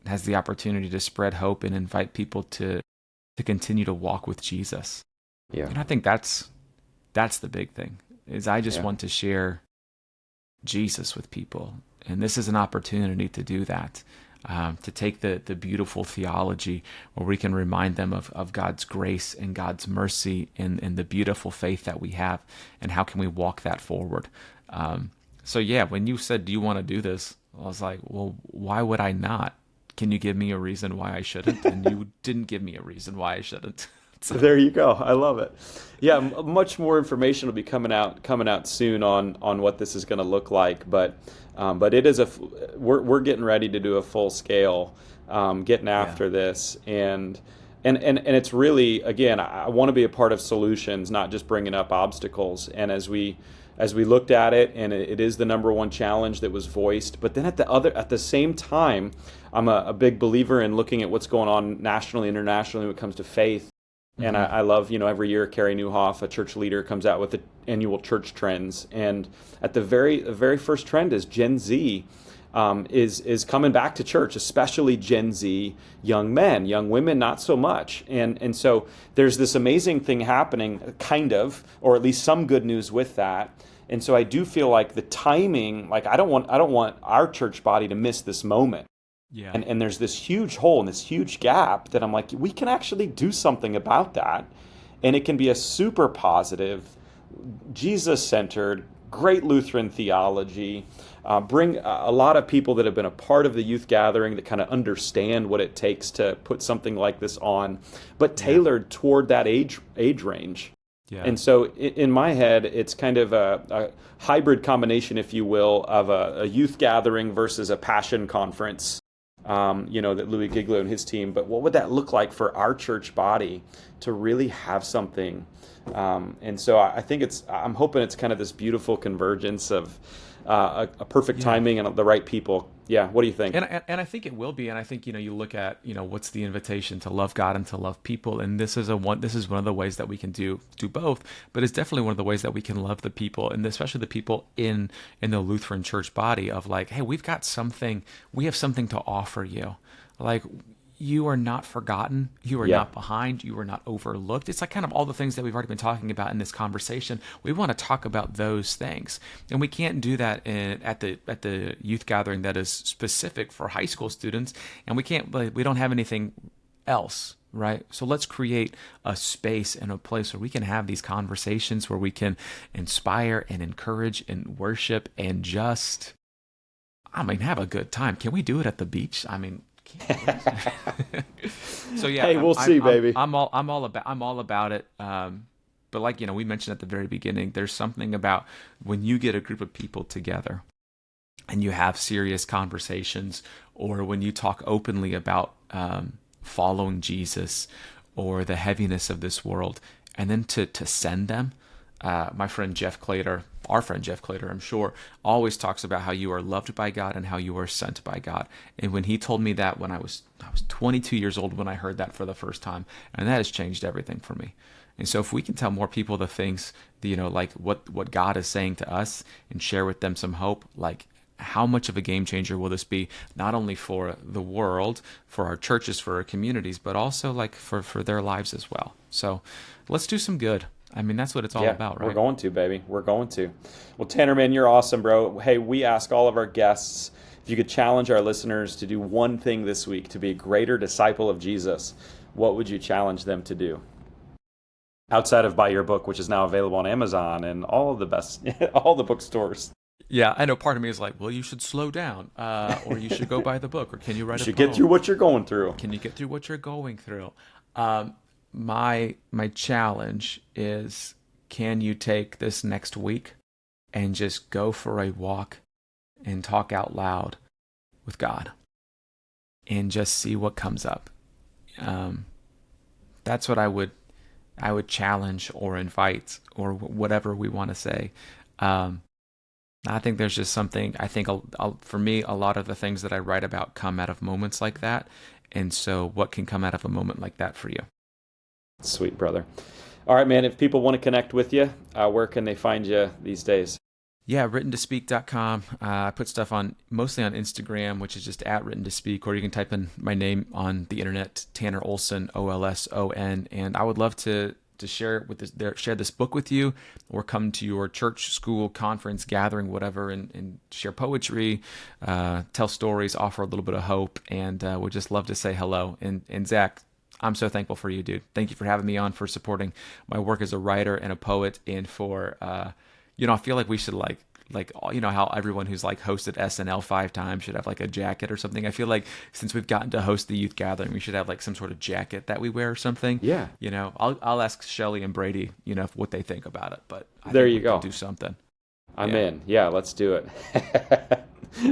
has the opportunity to spread hope and invite people to continue to walk with Jesus? Yeah. And I think that's the big thing, is I just want to share Jesus with people. And this is an opportunity to do that, to take the beautiful theology where we can remind them of God's grace and God's mercy and the beautiful faith that we have, and how can we walk that forward. So yeah, when you said, do you want to do this? I was like, well, why would I not? Can you give me a reason why I shouldn't? And you didn't give me a reason why I shouldn't. So. There you go. I love it. Yeah, much more information will be coming out soon on what this is going to look like. But it is we're getting ready to do a full scale, getting after this, and it's really, again, I want to be a part of solutions, not just bringing up obstacles. And as we looked at it, and it is the number one challenge that was voiced, but then at the same time, I'm a big believer in looking at what's going on nationally, internationally when it comes to faith. And I love, every year Carrie Newhoff, a church leader, comes out with the annual church trends. And at the very first trend is Gen Z is coming back to church, especially Gen Z young men. Young women, not so much. And so there's this amazing thing happening, kind of, or at least some good news with that. And so I do feel like the timing, like I don't want our church body to miss this moment. Yeah. And there's this huge hole and this huge gap that I'm like, we can actually do something about that. And it can be a super positive, Jesus-centered, great Lutheran theology, bring a lot of people that have been a part of the youth gathering that kind of understand what it takes to put something like this on, but tailored toward that age range. Yeah. And so in my head, it's kind of a hybrid combination, if you will, of a youth gathering versus a passion conference. That Louis Giglo and his team, but what would that look like for our church body to really have something? And so I think I'm hoping it's kind of this beautiful convergence of a perfect timing and the right people. Yeah, what do you think? And I think it will be. And I think you look at what's the invitation to love God and to love people, and this is one of the ways that we can do both. But it's definitely one of the ways that we can love the people, and especially the people in the Lutheran church body, of like, hey, we have something to offer you. Like, you are not forgotten. You are not behind. You are not overlooked. It's like kind of all the things that we've already been talking about in this conversation. We want to talk about those things, and we can't do that at the youth gathering that is specific for high school students. And we don't have anything else, right? So let's create a space and a place where we can have these conversations, where we can inspire and encourage and worship and just, have a good time. Can we do it at the beach? So yeah, hey, we'll see, baby. I'm all about it. But like we mentioned at the very beginning, there's something about when you get a group of people together and you have serious conversations, or when you talk openly about following Jesus or the heaviness of this world, and then to send them. My friend Jeff Claytor, our friend Jeff Claytor, I'm sure, always talks about how you are loved by God and how you are sent by God. And when he told me that when I was 22 years old when I heard that for the first time, and that has changed everything for me. And so if we can tell more people the things, like what God is saying to us, and share with them some hope, like how much of a game changer will this be, not only for the world, for our churches, for our communities, but also like for their lives as well. So let's do some good. That's what it's all about, right? We're going to, baby. We're going to. Well, Tanner, man, you're awesome, bro. Hey, we ask all of our guests if you could challenge our listeners to do one thing this week to be a greater disciple of Jesus, what would you challenge them to do? Outside of buy your book, which is now available on Amazon and all of all the bookstores. Yeah, I know part of me is like, well, you should slow down, or you should go buy the book, or can you write a poem? You should get through what you're going through. Can you get through what you're going through? My challenge is, can you take this next week and just go for a walk and talk out loud with God and just see what comes up? That's what I would challenge or invite, or whatever we want to say. I think there's just something, I think for me, a lot of the things that I write about come out of moments like that. And so what can come out of a moment like that for you? Sweet, brother. All right, man, if people want to connect with you, where can they find you these days? Yeah, writtentospeak.com. I put stuff mostly on Instagram, which is just at written to speak, or you can type in my name on the internet, Tanner Olson, Olson. And I would love to share this book with you, or come to your church, school, conference, gathering, whatever, and share poetry, tell stories, offer a little bit of hope, and would just love to say hello. And Zach, I'm so thankful for you, dude. Thank you for having me on, for supporting my work as a writer and a poet, and for I feel like we should like how everyone who's like hosted SNL 5 times should have like a jacket or something. I feel like since we've gotten to host the youth gathering, we should have like some sort of jacket that we wear or something. Yeah. I'll ask Shelly and Brady, what they think about it. But I there think you we go. can do something. I'm in. Yeah, let's do it.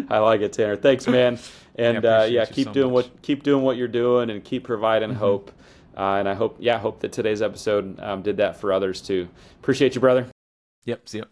I like it, Tanner. Thanks, man. And keep doing what you're doing, and keep providing hope. And I hope that today's episode did that for others too. Appreciate you, brother. Yep. See you.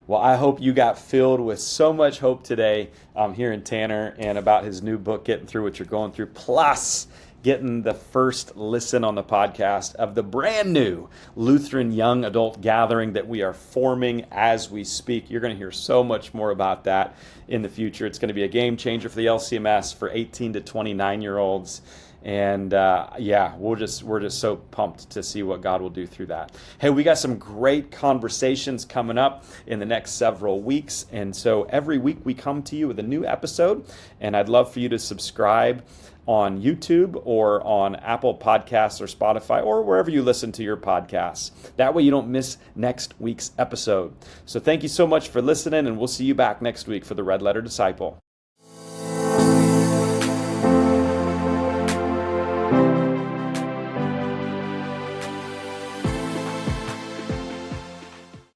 Well, I hope you got filled with so much hope today hearing Tanner and about his new book, getting through what you're going through, plus getting the first listen on the podcast of the brand new Lutheran young adult gathering that we are forming as we speak. You're going to hear so much more about that in the future. It's going to be a game changer for the LCMS for 18 to 29-year-olds. And we're just so pumped to see what God will do through that. Hey, we got some great conversations coming up in the next several weeks. And so every week we come to you with a new episode. And I'd love for you to subscribe on YouTube or on Apple Podcasts or Spotify or wherever you listen to your podcasts. That way you don't miss next week's episode. So thank you so much for listening, and we'll see you back next week for the Red Letter Disciple.